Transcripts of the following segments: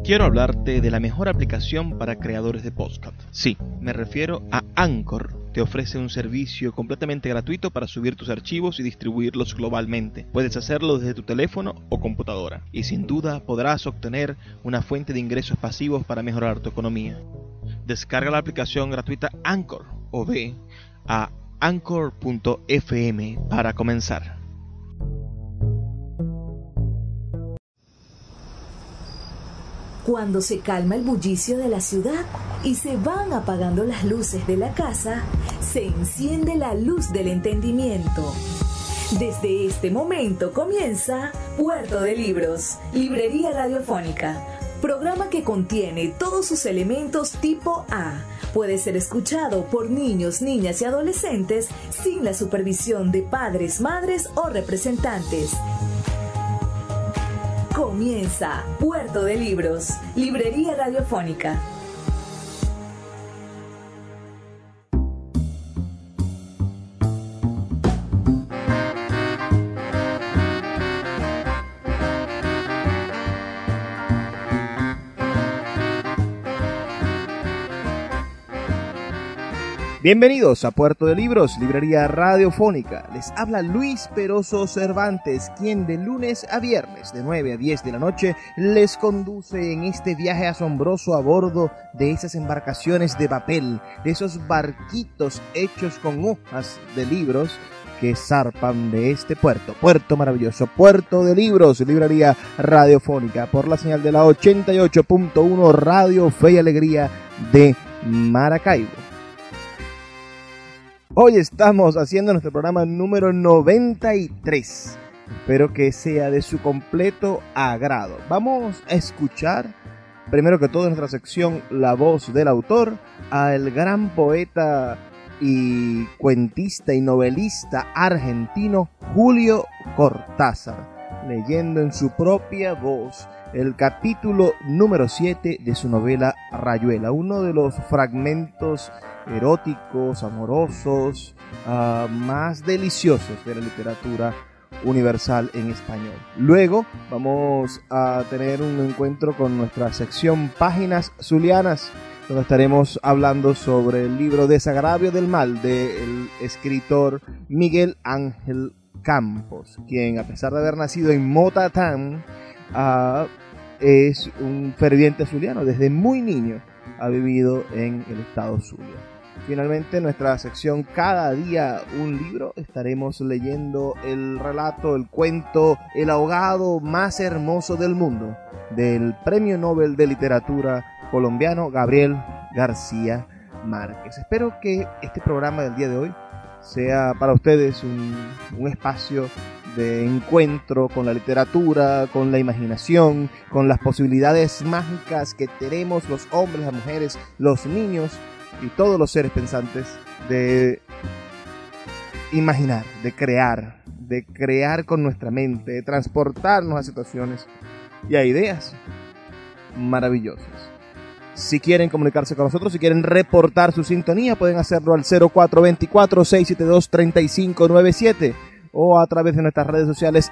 Quiero hablarte de la mejor aplicación para creadores de podcast. Sí, me refiero a Anchor. Te ofrece un servicio completamente gratuito para subir tus archivos y distribuirlos globalmente. Puedes hacerlo desde tu teléfono o computadora y sin duda podrás obtener una fuente de ingresos pasivos para mejorar tu economía. Descarga la aplicación gratuita Anchor o ve a anchor.fm para comenzar. Cuando se calma el bullicio de la ciudad y se van apagando las luces de la casa, se enciende la luz del entendimiento. Desde este momento comienza Puerto de Libros, librería radiofónica, programa que contiene todos sus elementos tipo A. Puede ser escuchado por niños, niñas y adolescentes sin la supervisión de padres, madres o representantes. Comienza Puerto de Libros, librería radiofónica. Bienvenidos a Puerto de Libros, librería radiofónica. Les habla Luis Peroso Cervantes, quien de lunes a viernes de 9 a 10 de la noche les conduce en este viaje asombroso a bordo de esas embarcaciones de papel, de esos barquitos hechos con hojas de libros que zarpan de este puerto maravilloso, Puerto de Libros, librería radiofónica, por la señal de la 88.1 Radio Fe y Alegría de Maracaibo. Hoy estamos haciendo nuestro programa número 93. Espero que sea de su completo agrado. Vamos a escuchar, primero que todo en nuestra sección, la voz del autor, al gran poeta y cuentista y novelista argentino Julio Cortázar, leyendo en su propia voz el capítulo número 7 de su novela Rayuela, uno de los fragmentos eróticos, amorosos, más deliciosos de la literatura universal en español. Luego vamos a tener un encuentro con nuestra sección Páginas Zulianas, donde estaremos hablando sobre el libro Desagravio del Mal del escritor Miguel Ángel Campos, quien, a pesar de haber nacido en Motatán, es un ferviente zuliano. Desde muy niño ha vivido en el estado Zulia. Finalmente, en nuestra sección Cada día un libro, estaremos leyendo el relato, el cuento, el ahogado más hermoso del mundo, del Premio Nobel de Literatura colombiano Gabriel García Márquez. Espero que este programa del día de hoy sea para ustedes un espacio de encuentro con la literatura, con la imaginación, con las posibilidades mágicas que tenemos los hombres, las mujeres, los niños y todos los seres pensantes de imaginar, de crear con nuestra mente, de transportarnos a situaciones y a ideas maravillosas. Si quieren comunicarse con nosotros, si quieren reportar su sintonía, pueden hacerlo al 0424-672-3597 o a través de nuestras redes sociales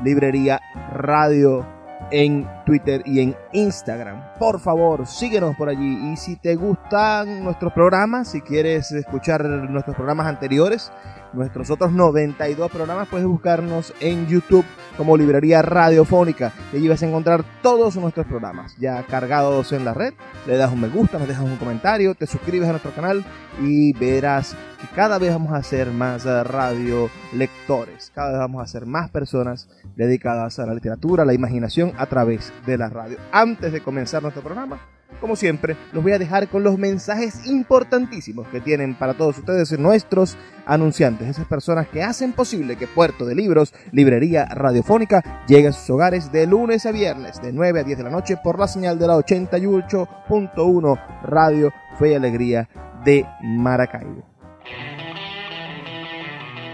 @librería radio en Twitter y en Instagram. Por favor, síguenos por allí. Y si te gustan nuestros programas, si quieres escuchar nuestros programas anteriores, nuestros otros 92 programas, puedes buscarnos en YouTube como Librería Radiofónica. Y allí vas a encontrar todos nuestros programas ya cargados en la red. Le das un me gusta, nos dejas un comentario, te suscribes a nuestro canal y verás que cada vez vamos a ser más radio lectores. Cada vez vamos a ser más personas dedicadas a la literatura, a la imaginación a través de la radio. Antes de comenzar nuestro programa, como siempre, los voy a dejar con los mensajes importantísimos que tienen para todos ustedes nuestros anunciantes, esas personas que hacen posible que Puerto de Libros, librería radiofónica, llegue a sus hogares de lunes a viernes, de 9 a 10 de la noche, por la señal de la 88.1 Radio Fe y Alegría de Maracaibo.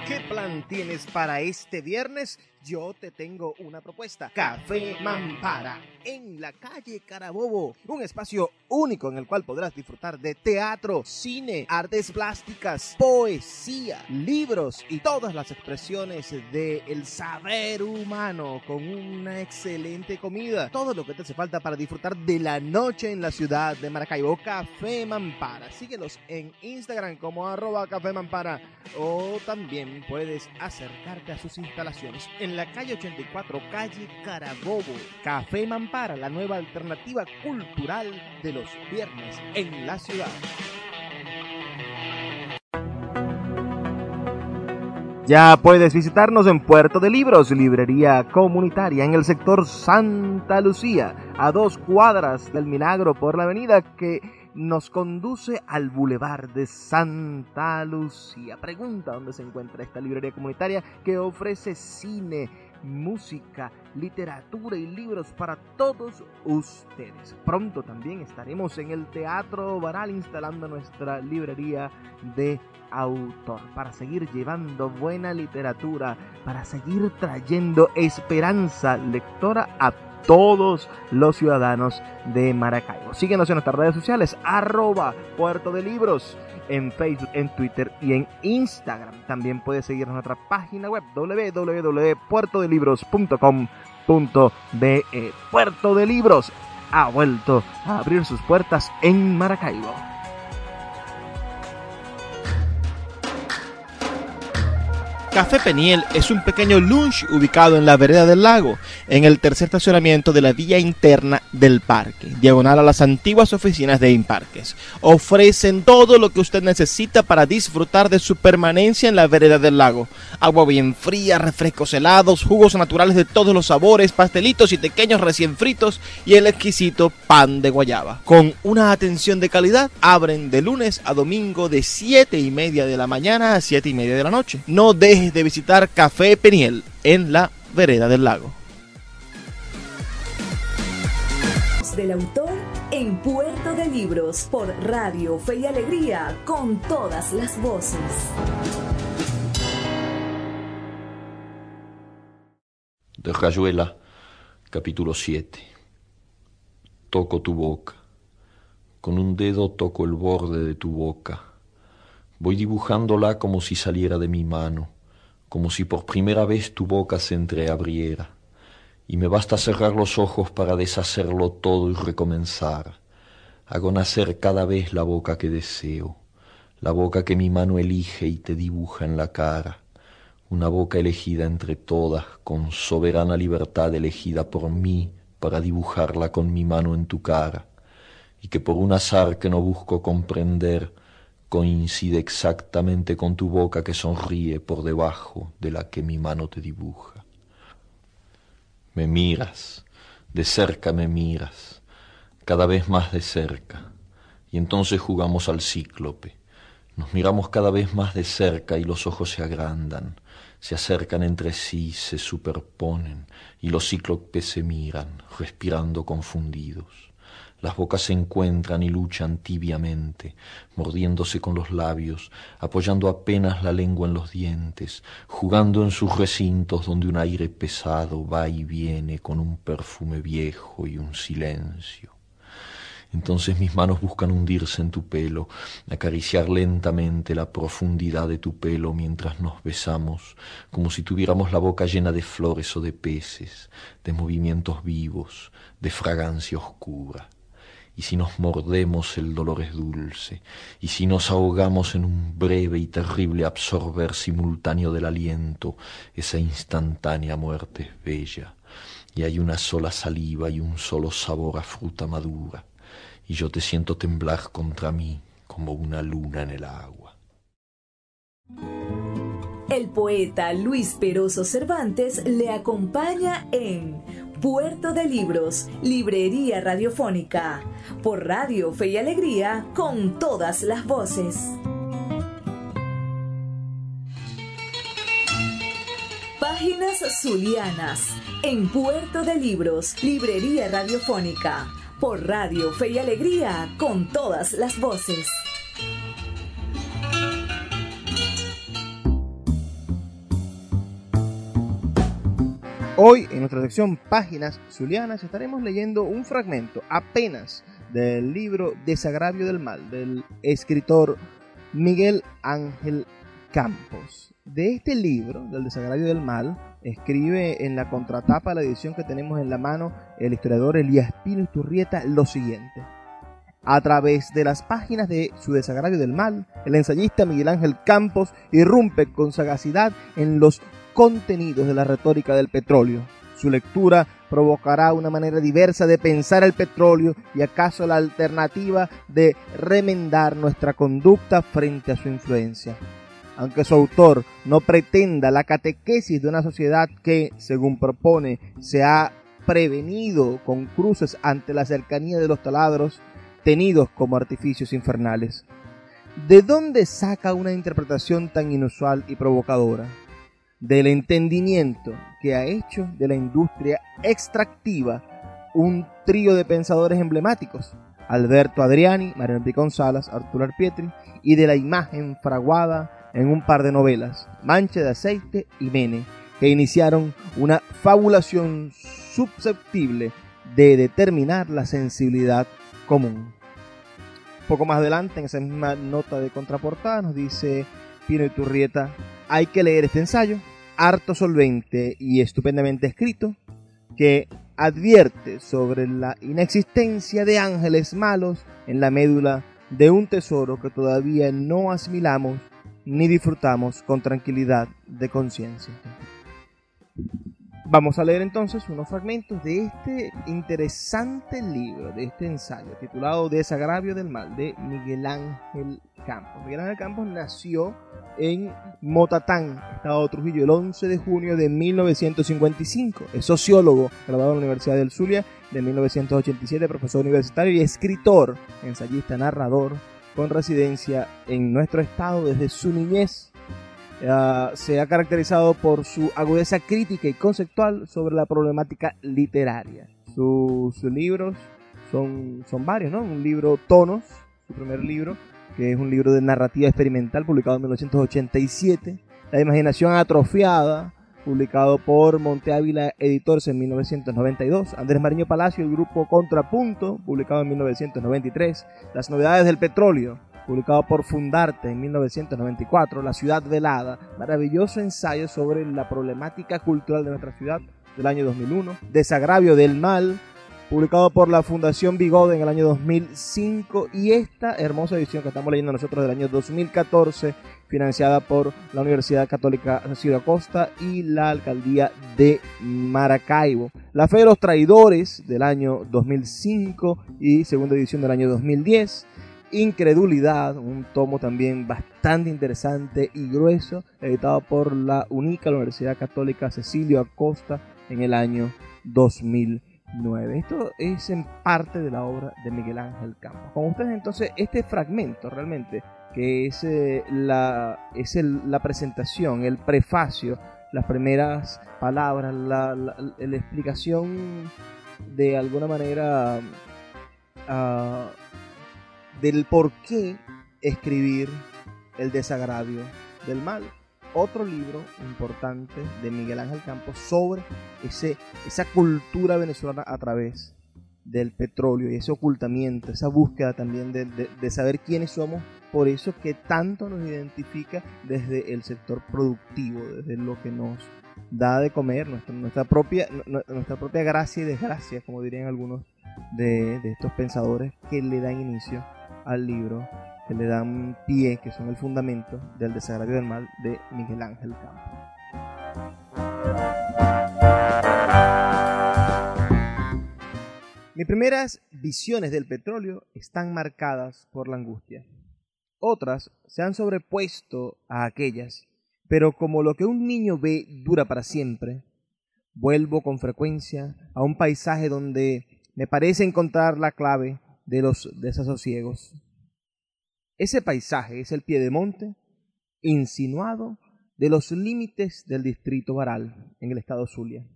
¿Qué plan tienes para este viernes? yo te tengo una propuesta. Café Mampara, en la calle Carabobo. Un espacio único en el cual podrás disfrutar de teatro, cine, artes plásticas, poesía, libros y todas las expresiones del saber humano, con una excelente comida. Todo lo que te hace falta para disfrutar de la noche en la ciudad de Maracaibo. Café Mampara. Síguelos en Instagram como @Café Mampara, o también puedes acercarte a sus instalaciones en la calle 84, calle Carabobo. Café Mampara, la nueva alternativa cultural de los viernes en la ciudad. Ya puedes visitarnos en Puerto de Libros, librería comunitaria en el sector Santa Lucía, a 2 cuadras del Milagro por la avenida que nos conduce al Boulevard de Santa Lucía. Pregunta dónde se encuentra esta librería comunitaria que ofrece cine, música, literatura y libros para todos ustedes. Pronto también estaremos en el Teatro Baral instalando nuestra librería de autor para seguir llevando buena literatura, para seguir trayendo esperanza lectora a todos los ciudadanos de Maracaibo. Síguenos en nuestras redes sociales, @Puerto de Libros, en Facebook, en Twitter y en Instagram. También puedes seguirnos en nuestra página web www.puertodelibros.com.be. Puerto de Libros ha vuelto a abrir sus puertas en Maracaibo. Café Peniel es un pequeño lunch ubicado en la vereda del lago, en el tercer estacionamiento de la vía interna del parque, diagonal a las antiguas oficinas de Imparques. Ofrecen todo lo que usted necesita para disfrutar de su permanencia en la vereda del lago. Agua bien fría, refrescos helados, jugos naturales de todos los sabores, pastelitos y pequeños recién fritos y el exquisito pan de guayaba. Con una atención de calidad, abren de lunes a domingo de 7:30 de la mañana a 7:30 de la noche. No dejes de visitar Café Peniel en la vereda del lago. Del autor en Puerto de Libros por Radio Fe y Alegría, con todas las voces. De Rayuela, capítulo 7. Toco tu boca. Con un dedo toco el borde de tu boca. Voy dibujándola como si saliera de mi mano, como si por primera vez tu boca se entreabriera, y me basta cerrar los ojos para deshacerlo todo y recomenzar. Hago nacer cada vez la boca que deseo, la boca que mi mano elige y te dibuja en la cara, una boca elegida entre todas, con soberana libertad elegida por mí para dibujarla con mi mano en tu cara, y que por un azar que no busco comprender, coincide exactamente con tu boca que sonríe por debajo de la que mi mano te dibuja. Me miras, de cerca me miras, cada vez más de cerca, y entonces jugamos al cíclope. Nos miramos cada vez más de cerca y los ojos se agrandan, se acercan entre sí, se superponen, y los cíclopes se miran, respirando confundidos. Las bocas se encuentran y luchan tibiamente, mordiéndose con los labios, apoyando apenas la lengua en los dientes, jugando en sus recintos donde un aire pesado va y viene con un perfume viejo y un silencio. Entonces mis manos buscan hundirse en tu pelo, acariciar lentamente la profundidad de tu pelo mientras nos besamos, como si tuviéramos la boca llena de flores o de peces, de movimientos vivos, de fragancia oscura. Y si nos mordemos el dolor es dulce, y si nos ahogamos en un breve y terrible absorber simultáneo del aliento, esa instantánea muerte es bella, y hay una sola saliva y un solo sabor a fruta madura, y yo te siento temblar contra mí como una luna en el agua. El poeta Luis Peroso Cervantes le acompaña en Puerto de Libros, librería radiofónica, por Radio Fe y Alegría, con todas las voces. Páginas Zulianas, en Puerto de Libros, librería radiofónica, por Radio Fe y Alegría, con todas las voces. Hoy, en nuestra sección Páginas Zulianas, estaremos leyendo un fragmento apenas del libro Desagravio del Mal, del escritor Miguel Ángel Campos. De este libro, del Desagravio del Mal, escribe en la contratapa de la edición que tenemos en la mano el historiador Elías Pino Iturrieta lo siguiente. A través de las páginas de su Desagravio del Mal, el ensayista Miguel Ángel Campos irrumpe con sagacidad en los contenidos de la retórica del petróleo. Su lectura provocará una manera diversa de pensar el petróleo y acaso la alternativa de remendar nuestra conducta frente a su influencia. Aunque su autor no pretenda la catequesis de una sociedad que, según propone, se ha prevenido con cruces ante la cercanía de los taladros, tenidos como artificios infernales. ¿De dónde saca una interpretación tan inusual y provocadora? Del entendimiento que ha hecho de la industria extractiva un trío de pensadores emblemáticos, Alberto Adriani, Mario Enrique Salas, Arturo Arpietri, y de la imagen fraguada en un par de novelas, Mancha de Aceite y Mene, que iniciaron una fabulación susceptible de determinar la sensibilidad común. Poco más adelante, en esa misma nota de contraportada, nos dice Pino Iturrieta: hay que leer este ensayo, harto solvente y estupendamente escrito, que advierte sobre la inexistencia de ángeles malos en la médula de un tesoro que todavía no asimilamos ni disfrutamos con tranquilidad de conciencia. Vamos a leer entonces unos fragmentos de este interesante libro, de este ensayo, titulado Desagravio del Mal, de Miguel Ángel Campos. Miguel Ángel Campos nació en Motatán, Estado de Trujillo, el 11 de junio de 1955. Es sociólogo, graduado en la Universidad del Zulia de 1987, profesor universitario y escritor, ensayista, narrador, con residencia en nuestro estado desde su niñez. Se ha caracterizado por su agudeza crítica y conceptual sobre la problemática literaria. Sus libros son varios, ¿no? Un libro, Tonos, su primer libro, que es un libro de narrativa experimental publicado en 1987. La imaginación atrofiada, publicado por Monte Ávila Editores en 1992. Andrés Mariño Palacio y el grupo Contrapunto, publicado en 1993. Las novedades del petróleo, publicado por Fundarte en 1994, La ciudad velada, maravilloso ensayo sobre la problemática cultural de nuestra ciudad, del año 2001, Desagravio del Mal, publicado por la Fundación Bigode en el año 2005, y esta hermosa edición que estamos leyendo nosotros del año 2014, financiada por la Universidad Católica Cecilio Acosta y la Alcaldía de Maracaibo. La Fe de los Traidores del año 2005 y segunda edición del año 2010. Incredulidad, un tomo también bastante interesante y grueso, editado por la UNICA, la Universidad Católica Cecilio Acosta, en el año 2009. Esto es en parte de la obra de Miguel Ángel Campos. Con ustedes entonces este fragmento realmente, que es la presentación, el prefacio, las primeras palabras, la explicación de alguna manera del por qué escribir El Desagravio del Mal, otro libro importante de Miguel Ángel Campos sobre esa cultura venezolana a través del petróleo y ese ocultamiento, esa búsqueda también de saber quiénes somos, por eso que tanto nos identifica desde el sector productivo, desde lo que nos da de comer, nuestra propia gracia y desgracia, como dirían algunos de estos pensadores que le dan inicio al libro, que le dan pie, que son el fundamento del Desagravio del Mal de Miguel Ángel Campos. Mis primeras visiones del petróleo están marcadas por la angustia. Otras se han sobrepuesto a aquellas, pero como lo que un niño ve dura para siempre, vuelvo con frecuencia a un paisaje donde me parece encontrar la clave de los desasosiegos. Ese paisaje es el piedemonte insinuado de los límites del distrito Baral, en el estado Zulia.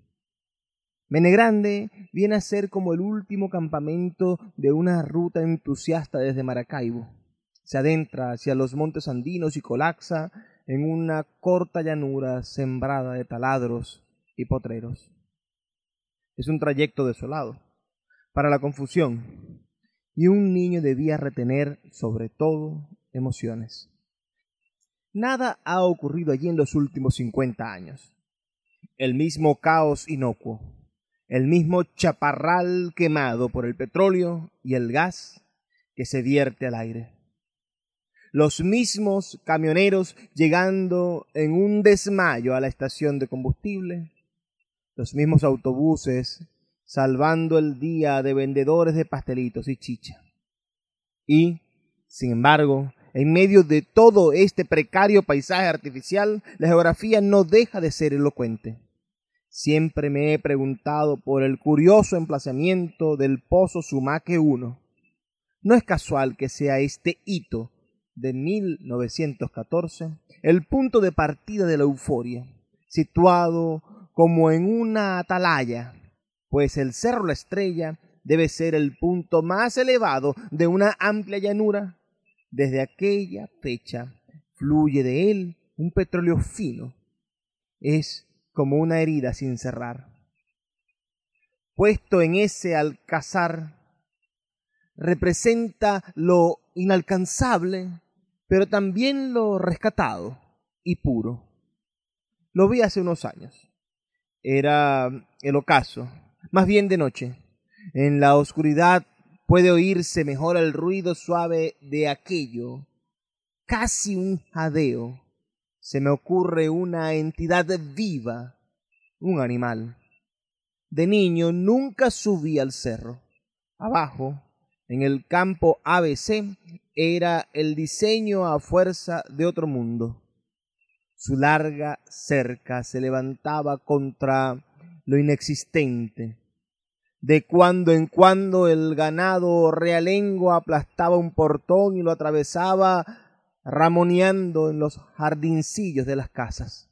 Menegrande viene a ser como el último campamento de una ruta entusiasta desde Maracaibo. Se adentra hacia los montes andinos y colapsa en una corta llanura sembrada de taladros y potreros. Es un trayecto desolado para la confusión, y un niño debía retener, sobre todo, emociones. Nada ha ocurrido allí en los últimos 50 años. El mismo caos inocuo, el mismo chaparral quemado por el petróleo y el gas que se vierte al aire. Los mismos camioneros llegando en un desmayo a la estación de combustible, los mismos autobuses salvando el día de vendedores de pastelitos y chicha. Y, sin embargo, en medio de todo este precario paisaje artificial, la geografía no deja de ser elocuente. Siempre me he preguntado por el curioso emplazamiento del Pozo Sumaque 1. No es casual que sea este hito de 1914 el punto de partida de la euforia, situado como en una atalaya, pues el Cerro La Estrella debe ser el punto más elevado de una amplia llanura. Desde aquella fecha fluye de él un petróleo fino. Es como una herida sin cerrar. Puesto en ese alcázar, representa lo inalcanzable, pero también lo rescatado y puro. Lo vi hace unos años. Era el ocaso, más bien de noche. En la oscuridad puede oírse mejor el ruido suave de aquello, casi un jadeo. Se me ocurre una entidad viva, un animal. De niño nunca subí al cerro. Abajo, en el campo ABC, era el diseño a fuerza de otro mundo. Su larga cerca se levantaba contra lo inexistente. De cuando en cuando el ganado realengo aplastaba un portón y lo atravesaba ramoneando en los jardincillos de las casas.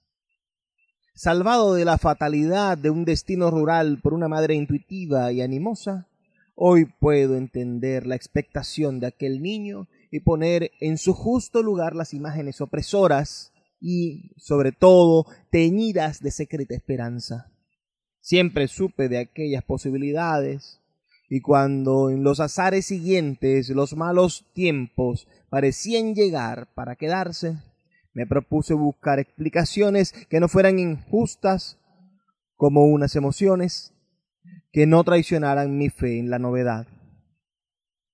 Salvado de la fatalidad de un destino rural por una madre intuitiva y animosa, hoy puedo entender la expectación de aquel niño y poner en su justo lugar las imágenes opresoras y, sobre todo, teñidas de secreta esperanza. Siempre supe de aquellas posibilidades, y cuando en los azares siguientes los malos tiempos parecían llegar para quedarse, me propuse buscar explicaciones que no fueran injustas, como unas emociones que no traicionaran mi fe en la novedad.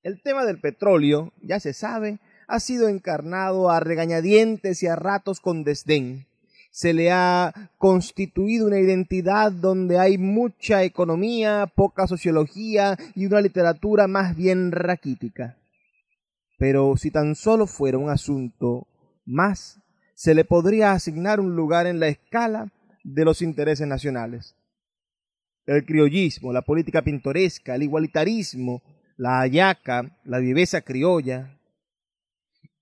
El tema del petróleo, ya se sabe, ha sido encarnado a regañadientes y a ratos con desdén. Se le ha constituido una identidad donde hay mucha economía, poca sociología y una literatura más bien raquítica. Pero si tan solo fuera un asunto más, se le podría asignar un lugar en la escala de los intereses nacionales. El criollismo, la política pintoresca, el igualitarismo, la hallaca, la viveza criolla,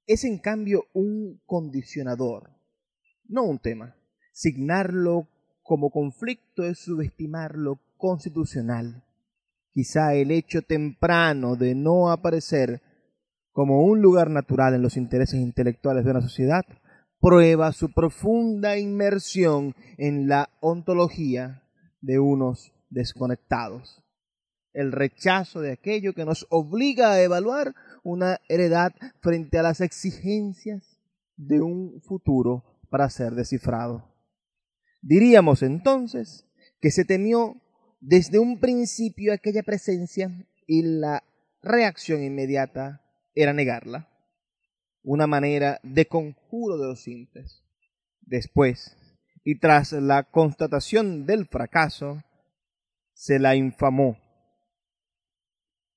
es en cambio un condicionador, no un tema. Signarlo como conflicto es subestimar lo constitucional. Quizá el hecho temprano de no aparecer como un lugar natural en los intereses intelectuales de una sociedad prueba su profunda inmersión en la ontología de unos desconectados. El rechazo de aquello que nos obliga a evaluar una heredad frente a las exigencias de un futuro para ser descifrado. Diríamos entonces que se temió desde un principio aquella presencia y la reacción inmediata era negarla, una manera de conjuro de los simples. Después, y tras la constatación del fracaso, se la infamó.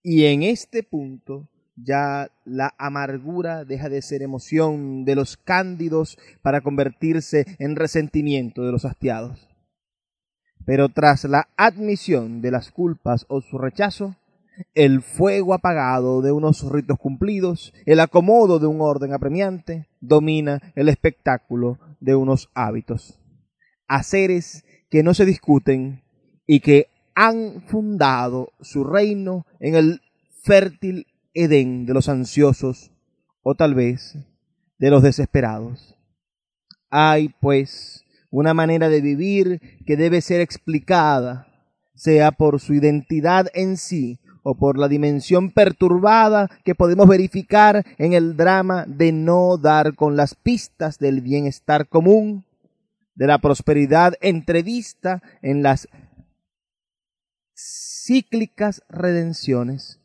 Y en este punto ya la amargura deja de ser emoción de los cándidos para convertirse en resentimiento de los hastiados. Pero tras la admisión de las culpas o su rechazo, el fuego apagado de unos ritos cumplidos, el acomodo de un orden apremiante, domina el espectáculo de unos hábitos. Haceres que no se discuten y que han fundado su reino en el fértil Edén de los ansiosos, o tal vez de los desesperados. Hay, pues, una manera de vivir que debe ser explicada, sea por su identidad en sí o por la dimensión perturbada que podemos verificar en el drama de no dar con las pistas del bienestar común, de la prosperidad entrevista en las cíclicas redenciones.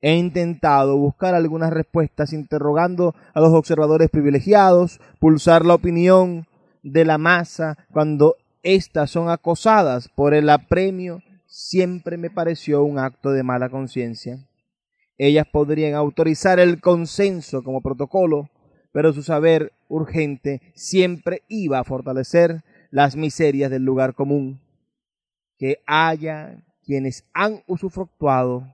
He intentado buscar algunas respuestas interrogando a los observadores privilegiados, pulsar la opinión de la masa cuando éstas son acosadas por el apremio. Siempre me pareció un acto de mala conciencia. Ellas podrían autorizar el consenso como protocolo, pero su saber urgente siempre iba a fortalecer las miserias del lugar común. Que haya quienes han usufructuado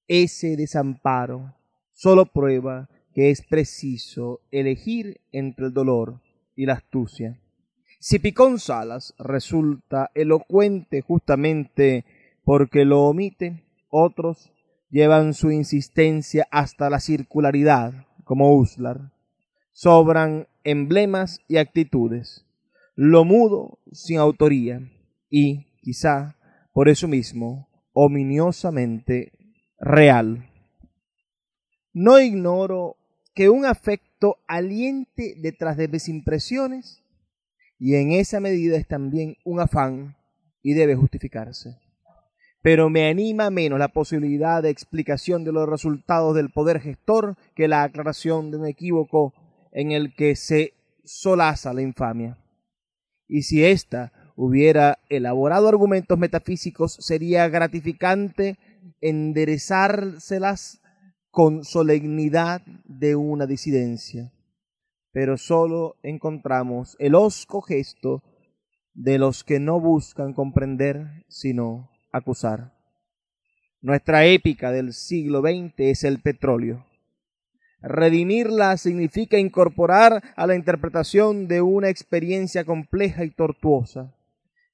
ese desamparo solo prueba que es preciso elegir entre el dolor y la astucia. Si Picón Salas resulta elocuente justamente porque lo omite, otros llevan su insistencia hasta la circularidad, como Uslar. Sobran emblemas y actitudes, lo mudo sin autoría y, quizá, por eso mismo, ominiosamente real. No ignoro que un afecto aliente detrás de mis impresiones, y en esa medida es también un afán y debe justificarse. Pero me anima menos la posibilidad de explicación de los resultados del poder gestor que la aclaración de un equívoco en el que se solaza la infamia. Y si ésta hubiera elaborado argumentos metafísicos, sería gratificante enderezárselas con solemnidad de una disidencia. Pero solo encontramos el hosco gesto de los que no buscan comprender, sino acusar. Nuestra épica del siglo XX es el petróleo. Redimirla significa incorporar a la interpretación de una experiencia compleja y tortuosa.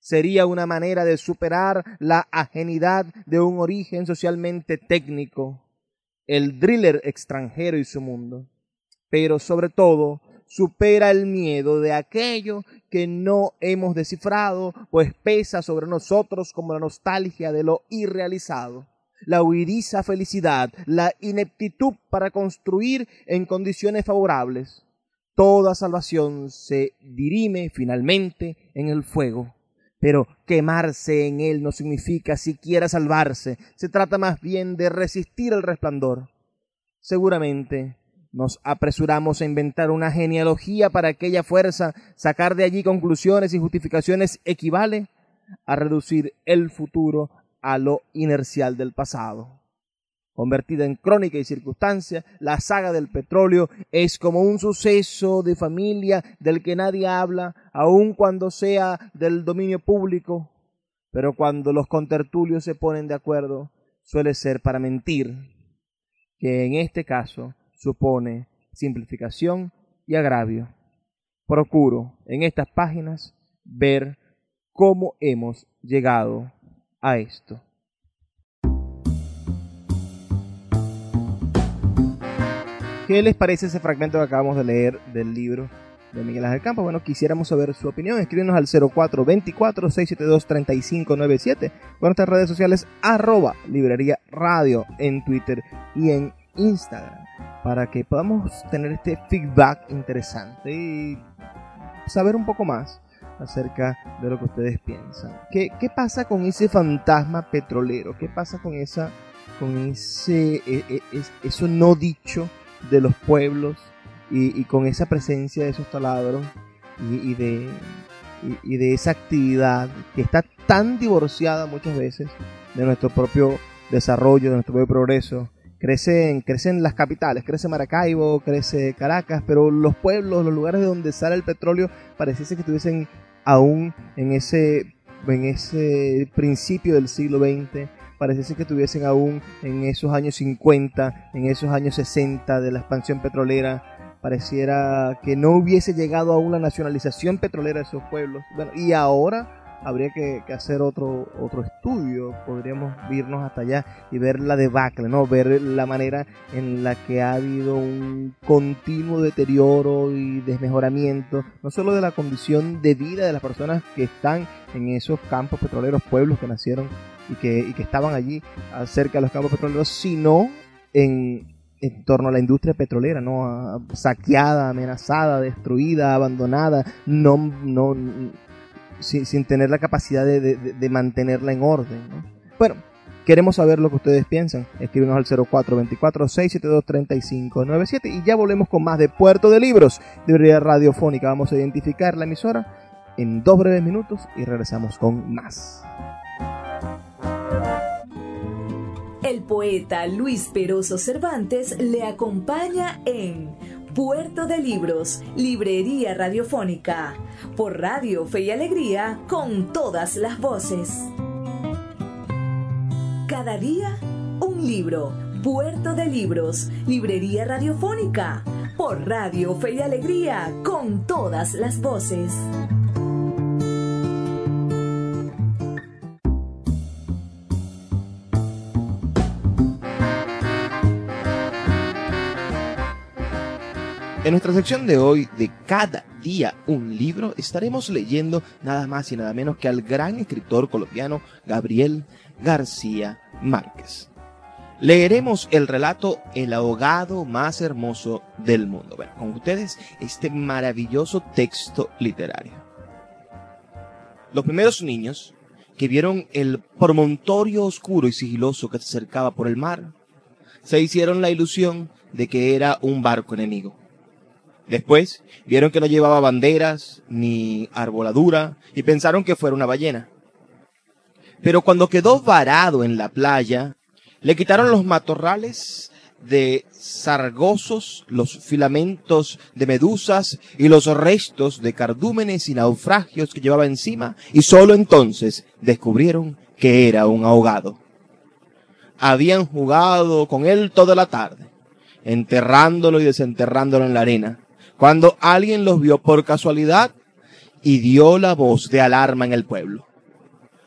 Sería una manera de superar la ajenidad de un origen socialmente técnico, el driller extranjero y su mundo. Pero sobre todo, supera el miedo de aquello que no hemos descifrado, pues pesa sobre nosotros como la nostalgia de lo irrealizado, la huidiza felicidad, la ineptitud para construir en condiciones favorables. Toda salvación se dirime finalmente en el fuego. Pero quemarse en él no significa siquiera salvarse, se trata más bien de resistir el resplandor. Seguramente nos apresuramos a inventar una genealogía para aquella fuerza, sacar de allí conclusiones y justificaciones equivale a reducir el futuro a lo inercial del pasado. Convertida en crónica y circunstancia, la saga del petróleo es como un suceso de familia del que nadie habla, aun cuando sea del dominio público, pero cuando los contertulios se ponen de acuerdo, suele ser para mentir, que en este caso supone simplificación y agravio. Procuro en estas páginas ver cómo hemos llegado a esto. ¿Qué les parece ese fragmento que acabamos de leer del libro de Miguel Ángel Campos? Bueno, quisiéramos saber su opinión. Escríbenos al 0424-672-3597 con nuestras redes sociales @Librería Radio en Twitter y en Instagram, para que podamos tener este feedback interesante y saber un poco más acerca de lo que ustedes piensan. ¿Qué pasa con ese fantasma petrolero? ¿Qué pasa con eso no dicho de los pueblos y con esa presencia de esos taladros y de esa actividad que está tan divorciada muchas veces de nuestro propio desarrollo, de nuestro propio progreso? Crecen las capitales, crece Maracaibo, crece Caracas, pero los pueblos, los lugares de donde sale el petróleo, pareciese que estuviesen aún en ese principio del siglo XX, pareciese que estuviesen aún en esos años 50, en esos años 60 de la expansión petrolera. Pareciera que no hubiese llegado aún la nacionalización petrolera de esos pueblos. Bueno, y ahora habría que hacer otro estudio. Podríamos irnos hasta allá y ver la debacle, ¿no? Ver la manera en la que ha habido un continuo deterioro y desmejoramiento, no solo de la condición de vida de las personas que están en esos campos petroleros, pueblos que nacieron y que estaban allí cerca de los campos petroleros, sino en torno a la industria petrolera, ¿no? Saqueada, amenazada, destruida, abandonada, sin tener la capacidad de mantenerla en orden, ¿no? Bueno, queremos saber lo que ustedes piensan. Escríbenos al 0424-672-3597 y ya volvemos con más de Puerto de Libros, librería radiofónica. Vamos a identificar la emisora en 2 breves minutos y regresamos con más. El poeta Luis Peroso Cervantes le acompaña en Puerto de Libros, librería radiofónica, por Radio Fe y Alegría, con todas las voces. Cada día, un libro. Puerto de Libros, librería radiofónica, por Radio Fe y Alegría, con todas las voces. En nuestra sección de hoy, de Cada día un libro, estaremos leyendo nada más y nada menos que al gran escritor colombiano Gabriel García Márquez. Leeremos el relato El ahogado más hermoso del mundo. Bueno, con ustedes este maravilloso texto literario. Los primeros niños que vieron el promontorio oscuro y sigiloso que se acercaba por el mar, se hicieron la ilusión de que era un barco enemigo. Después vieron que no llevaba banderas ni arboladura y pensaron que fuera una ballena. Pero cuando quedó varado en la playa, le quitaron los matorrales de sargazos, los filamentos de medusas y los restos de cardúmenes y naufragios que llevaba encima, y solo entonces descubrieron que era un ahogado. Habían jugado con él toda la tarde, enterrándolo y desenterrándolo en la arena, cuando alguien los vio por casualidad y dio la voz de alarma en el pueblo.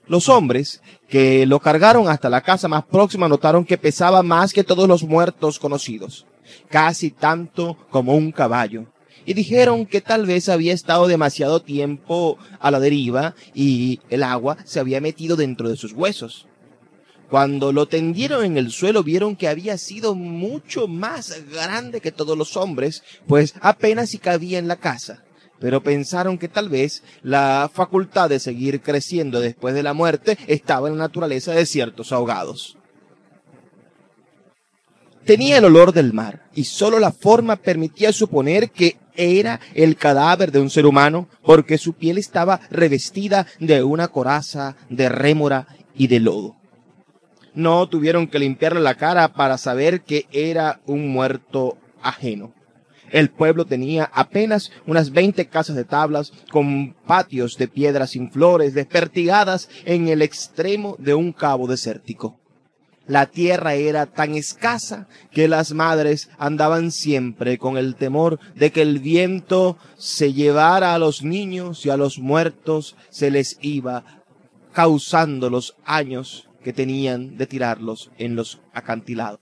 Los hombres que lo cargaron hasta la casa más próxima notaron que pesaba más que todos los muertos conocidos, casi tanto como un caballo, y dijeron que tal vez había estado demasiado tiempo a la deriva y el agua se había metido dentro de sus huesos. Cuando lo tendieron en el suelo vieron que había sido mucho más grande que todos los hombres, pues apenas si cabía en la casa. Pero pensaron que tal vez la facultad de seguir creciendo después de la muerte estaba en la naturaleza de ciertos ahogados. Tenía el olor del mar y solo la forma permitía suponer que era el cadáver de un ser humano, porque su piel estaba revestida de una coraza de rémora y de lodo. No tuvieron que limpiarle la cara para saber que era un muerto ajeno. El pueblo tenía apenas unas 20 casas de tablas con patios de piedras sin flores despertigadas en el extremo de un cabo desértico. La tierra era tan escasa que las madres andaban siempre con el temor de que el viento se llevara a los niños y a los muertos se les iba, causando los años que tenían de tirarlos en los acantilados.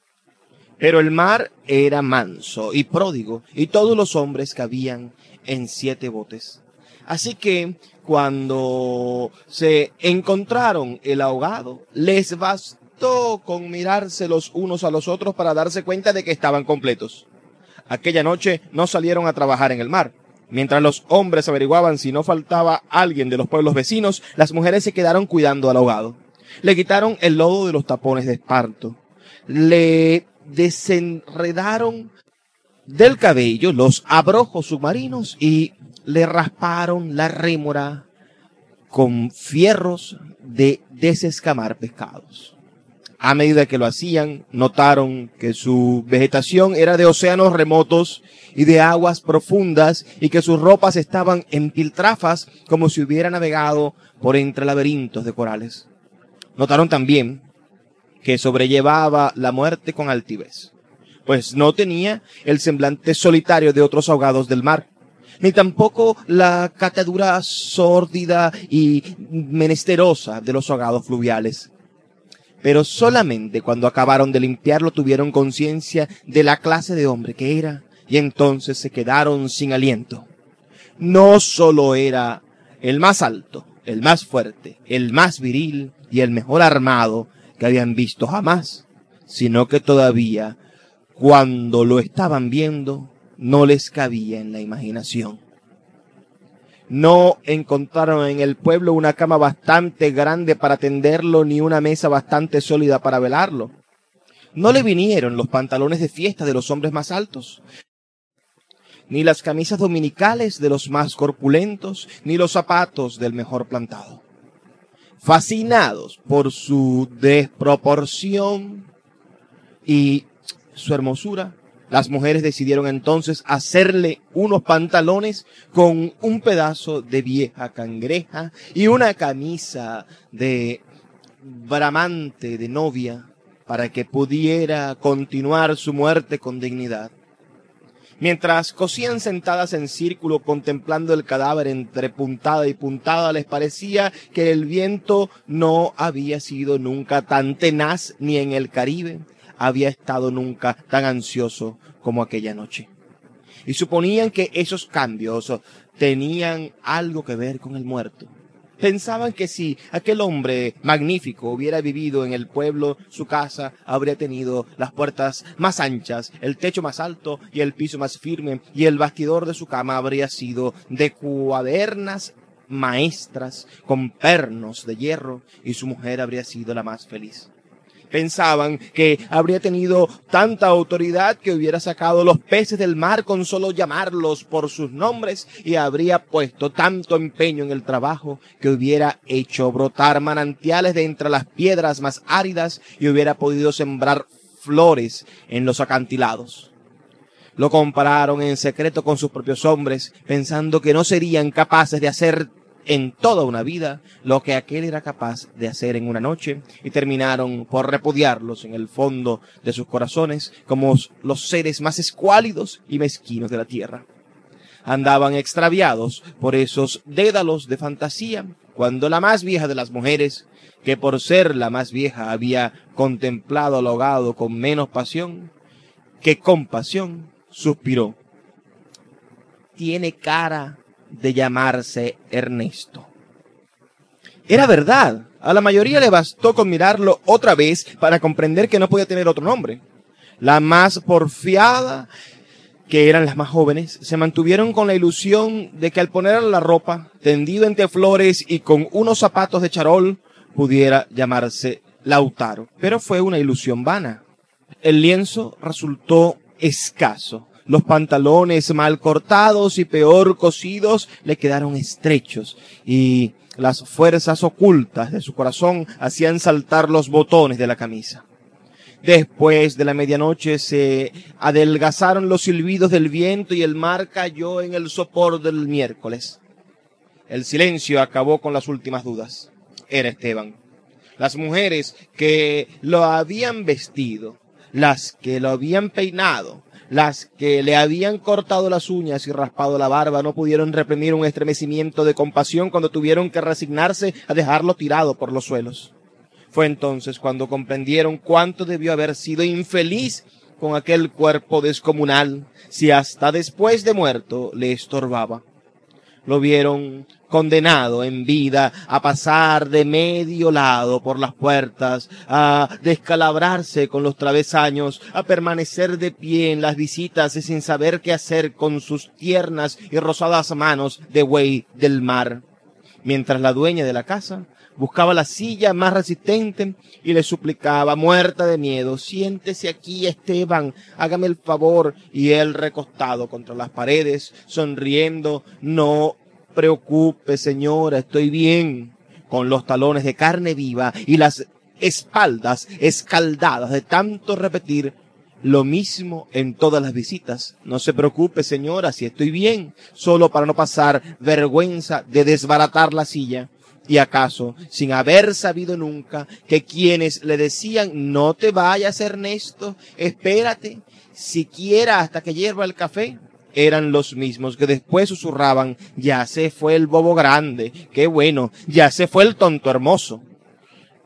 Pero el mar era manso y pródigo, y todos los hombres cabían en 7 botes. Así que cuando se encontraron el ahogado, les bastó con mirarse los unos a los otros para darse cuenta de que estaban completos. Aquella noche no salieron a trabajar en el mar. Mientras los hombres averiguaban si no faltaba alguien de los pueblos vecinos, las mujeres se quedaron cuidando al ahogado. Le quitaron el lodo de los tapones de esparto. Le desenredaron del cabello los abrojos submarinos y le rasparon la rémora con fierros de desescamar pescados. A medida que lo hacían, notaron que su vegetación era de océanos remotos y de aguas profundas, y que sus ropas estaban en piltrafas como si hubiera navegado por entre laberintos de corales. Notaron también que sobrellevaba la muerte con altivez, pues no tenía el semblante solitario de otros ahogados del mar. ni tampoco la catadura sórdida y menesterosa de los hogados fluviales. Pero solamente cuando acabaron de limpiarlo tuvieron conciencia de la clase de hombre que era, y entonces se quedaron sin aliento. No solo era el más alto, el más fuerte, el más viril y el mejor armado que habían visto jamás, sino que todavía, cuando lo estaban viendo, no les cabía en la imaginación. No encontraron en el pueblo una cama bastante grande para tenderlo, ni una mesa bastante sólida para velarlo. No le vinieron los pantalones de fiesta de los hombres más altos, ni las camisas dominicales de los más corpulentos, ni los zapatos del mejor plantado. Fascinados por su desproporción y su hermosura, las mujeres decidieron entonces hacerle unos pantalones con un pedazo de vieja cangreja y una camisa de bramante de novia para que pudiera continuar su muerte con dignidad. Mientras cosían sentadas en círculo contemplando el cadáver entre puntada y puntada, les parecía que el viento no había sido nunca tan tenaz, ni en el Caribe había estado nunca tan ansioso como aquella noche. Y suponían que esos cambios tenían algo que ver con el muerto. Pensaban que si aquel hombre magnífico hubiera vivido en el pueblo, su casa habría tenido las puertas más anchas, el techo más alto y el piso más firme, y el bastidor de su cama habría sido de cuadernas maestras con pernos de hierro, y su mujer habría sido la más feliz. Pensaban que habría tenido tanta autoridad que hubiera sacado los peces del mar con solo llamarlos por sus nombres, y habría puesto tanto empeño en el trabajo que hubiera hecho brotar manantiales de entre las piedras más áridas y hubiera podido sembrar flores en los acantilados. Lo compararon en secreto con sus propios hombres, pensando que no serían capaces de hacer en toda una vida lo que aquel era capaz de hacer en una noche, y terminaron por repudiarlos en el fondo de sus corazones como los seres más escuálidos y mezquinos de la tierra. Andaban extraviados por esos dédalos de fantasía, cuando la más vieja de las mujeres, que por ser la más vieja había contemplado al ahogado con menos pasión que compasión, suspiró: «Tiene cara de llamarse Ernesto». Era verdad. A la mayoría le bastó con mirarlo otra vez para comprender que no podía tener otro nombre. La más porfiada, que eran las más jóvenes, se mantuvieron con la ilusión de que al ponerle la ropa, tendido entre flores y con unos zapatos de charol, pudiera llamarse Lautaro. Pero fue una ilusión vana. El lienzo resultó escaso. Los pantalones mal cortados y peor cosidos le quedaron estrechos, y las fuerzas ocultas de su corazón hacían saltar los botones de la camisa. Después de la medianoche se adelgazaron los silbidos del viento y el mar cayó en el sopor del miércoles. El silencio acabó con las últimas dudas. Era Esteban. Las mujeres que lo habían vestido, las que lo habían peinado, las que le habían cortado las uñas y raspado la barba, no pudieron reprimir un estremecimiento de compasión cuando tuvieron que resignarse a dejarlo tirado por los suelos. Fue entonces cuando comprendieron cuánto debió haber sido infeliz con aquel cuerpo descomunal, si hasta después de muerto le estorbaba. Lo vieron condenado en vida a pasar de medio lado por las puertas, a descalabrarse con los travesaños, a permanecer de pie en las visitas y sin saber qué hacer con sus tiernas y rosadas manos de buey del mar, mientras la dueña de la casa buscaba la silla más resistente y le suplicaba, muerta de miedo: «Siéntese aquí, Esteban, hágame el favor». Y él, recostado contra las paredes, sonriendo: «No preocupe, señora, estoy bien», con los talones de carne viva y las espaldas escaldadas de tanto repetir lo mismo en todas las visitas. «No se preocupe, señora, si estoy bien», solo para no pasar vergüenza de desbaratar la silla. Y acaso, sin haber sabido nunca que quienes le decían: «No te vayas, Ernesto, espérate siquiera hasta que hierva el café», eran los mismos que después susurraban: ya se fue el bobo grande, qué bueno, ya se fue el tonto hermoso.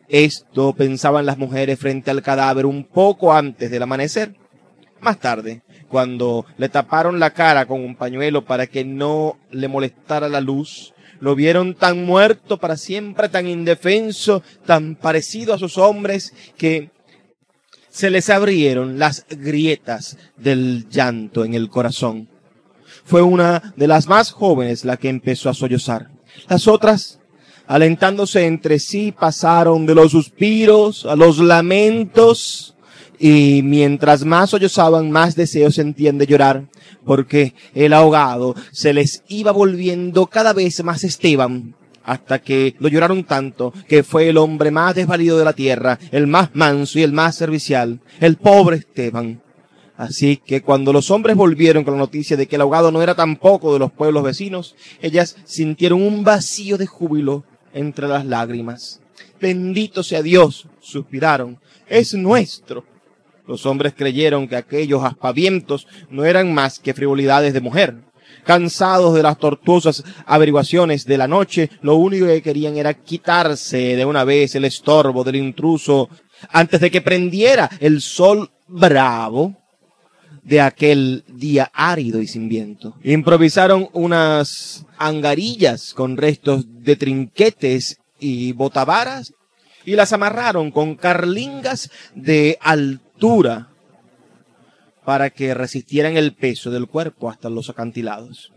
Esto pensaban las mujeres frente al cadáver un poco antes del amanecer. Más tarde, cuando le taparon la cara con un pañuelo para que no le molestara la luz, lo vieron tan muerto para siempre, tan indefenso, tan parecido a sus hombres, que se les abrieron las grietas del llanto en el corazón. Fue una de las más jóvenes la que empezó a sollozar. Las otras, alentándose entre sí, pasaron de los suspiros a los lamentos, y mientras más sollozaban, más deseos sentían de llorar, porque el ahogado se les iba volviendo cada vez más Esteban, hasta que lo lloraron tanto que fue el hombre más desvalido de la tierra, el más manso y el más servicial, el pobre Esteban. Así que cuando los hombres volvieron con la noticia de que el ahogado no era tampoco de los pueblos vecinos, ellas sintieron un vacío de júbilo entre las lágrimas. Bendito sea Dios, suspiraron, es nuestro. Los hombres creyeron que aquellos aspavientos no eran más que frivolidades de mujer. Cansados de las tortuosas averiguaciones de la noche, lo único que querían era quitarse de una vez el estorbo del intruso antes de que prendiera el sol bravo de aquel día árido y sin viento. Improvisaron unas angarillas con restos de trinquetes y botavaras y las amarraron con carlingas de altura para que resistieran el peso del cuerpo hasta los acantilados.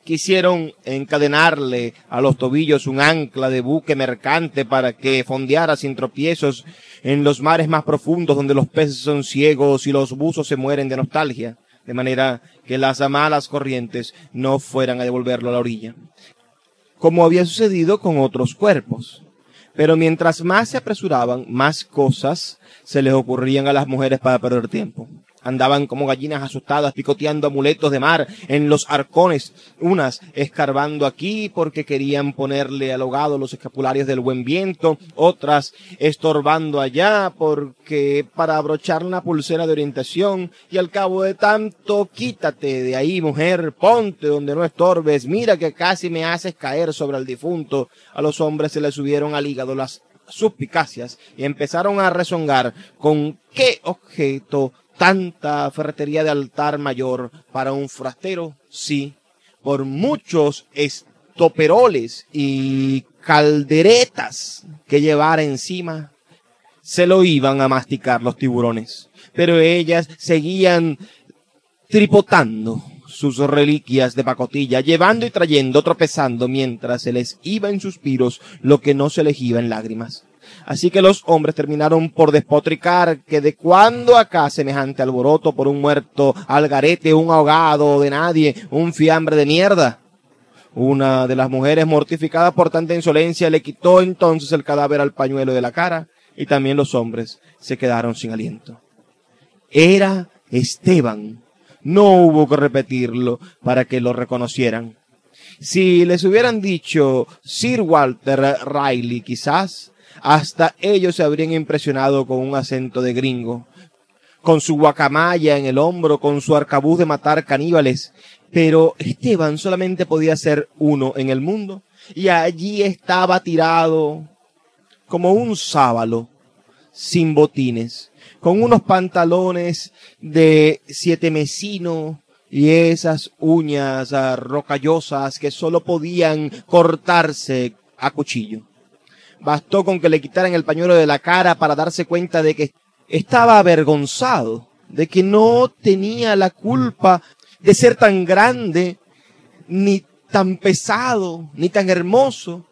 Quisieron encadenarle a los tobillos un ancla de buque mercante para que fondeara sin tropiezos en los mares más profundos donde los peces son ciegos y los buzos se mueren de nostalgia, de manera que las malas corrientes no fueran a devolverlo a la orilla, como había sucedido con otros cuerpos. Pero mientras más se apresuraban, más cosas se les ocurrían a las mujeres para perder tiempo. Andaban como gallinas asustadas picoteando amuletos de mar en los arcones, unas escarbando aquí porque querían ponerle al ahogado los escapularios del buen viento, otras estorbando allá porque para abrochar una pulsera de orientación, y al cabo de tanto, quítate de ahí, mujer, ponte donde no estorbes, mira que casi me haces caer sobre el difunto. A los hombres se les subieron al hígado las suspicacias y empezaron a rezongar con qué objeto tanta ferretería de altar mayor para un forastero. Sí, por muchos estoperoles y calderetas que llevara encima, se lo iban a masticar los tiburones. Pero ellas seguían tripotando sus reliquias de pacotilla, llevando y trayendo, tropezando, mientras se les iba en suspiros lo que no se les iba en lágrimas. Así que los hombres terminaron por despotricar que de cuándo acá semejante alboroto por un muerto al garete, un ahogado de nadie, un fiambre de mierda. Una de las mujeres, mortificada por tanta insolencia, le quitó entonces el cadáver al pañuelo de la cara, y también los hombres se quedaron sin aliento. Era Esteban. No hubo que repetirlo para que lo reconocieran. Si les hubieran dicho Sir Walter Raleigh, quizás hasta ellos se habrían impresionado con un acento de gringo, con su guacamaya en el hombro, con su arcabuz de matar caníbales. Pero Esteban solamente podía ser uno en el mundo, y allí estaba tirado como un sábalo, sin botines, con unos pantalones de 7 mesino y esas uñas rocallosas que solo podían cortarse a cuchillo. Bastó con que le quitaran el pañuelo de la cara para darse cuenta de que estaba avergonzado, de que no tenía la culpa de ser tan grande, ni tan pesado, ni tan hermoso.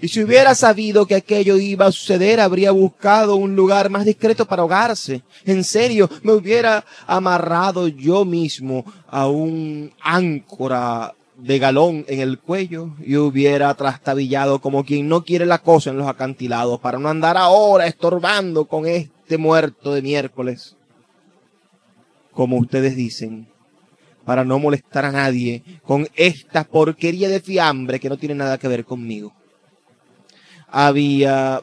Y si hubiera sabido que aquello iba a suceder, habría buscado un lugar más discreto para ahogarse. En serio, me hubiera amarrado yo mismo a un áncora de galón en el cuello y hubiera trastabillado como quien no quiere la cosa en los acantilados para no andar ahora estorbando con este muerto de miércoles. Como ustedes dicen, para no molestar a nadie con esta porquería de fiambre que no tiene nada que ver conmigo. Había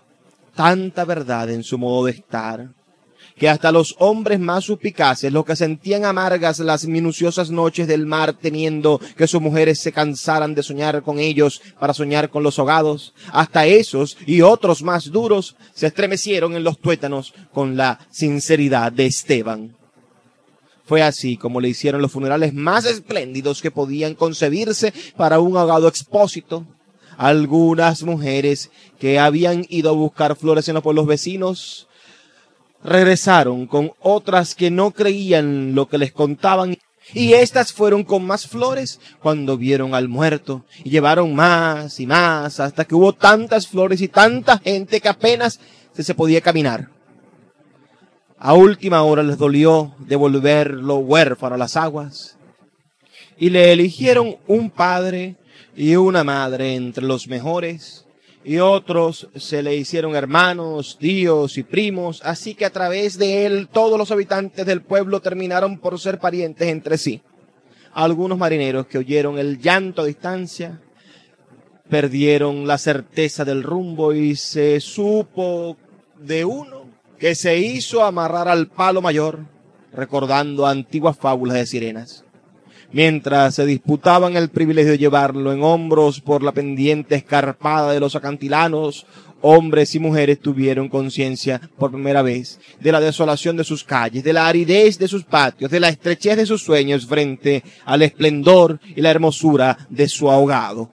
tanta verdad en su modo de estar que hasta los hombres más suspicaces, los que sentían amargas las minuciosas noches del mar temiendo que sus mujeres se cansaran de soñar con ellos para soñar con los ahogados, hasta esos y otros más duros se estremecieron en los tuétanos con la sinceridad de Esteban. Fue así como le hicieron los funerales más espléndidos que podían concebirse para un ahogado expósito. Algunas mujeres que habían ido a buscar flores en los pueblos vecinos regresaron con otras que no creían lo que les contaban, y éstas fueron con más flores cuando vieron al muerto, y llevaron más y más hasta que hubo tantas flores y tanta gente que apenas se podía caminar. A última hora les dolió devolverlo huérfano a las aguas y le eligieron un padre y una madre entre los mejores, y otros se le hicieron hermanos, tíos y primos, así que a través de él todos los habitantes del pueblo terminaron por ser parientes entre sí. Algunos marineros que oyeron el llanto a distancia perdieron la certeza del rumbo, y se supo de uno que se hizo amarrar al palo mayor, recordando antiguas fábulas de sirenas. Mientras se disputaban el privilegio de llevarlo en hombros por la pendiente escarpada de los acantilanos, hombres y mujeres tuvieron conciencia por primera vez de la desolación de sus calles, de la aridez de sus patios, de la estrechez de sus sueños frente al esplendor y la hermosura de su ahogado.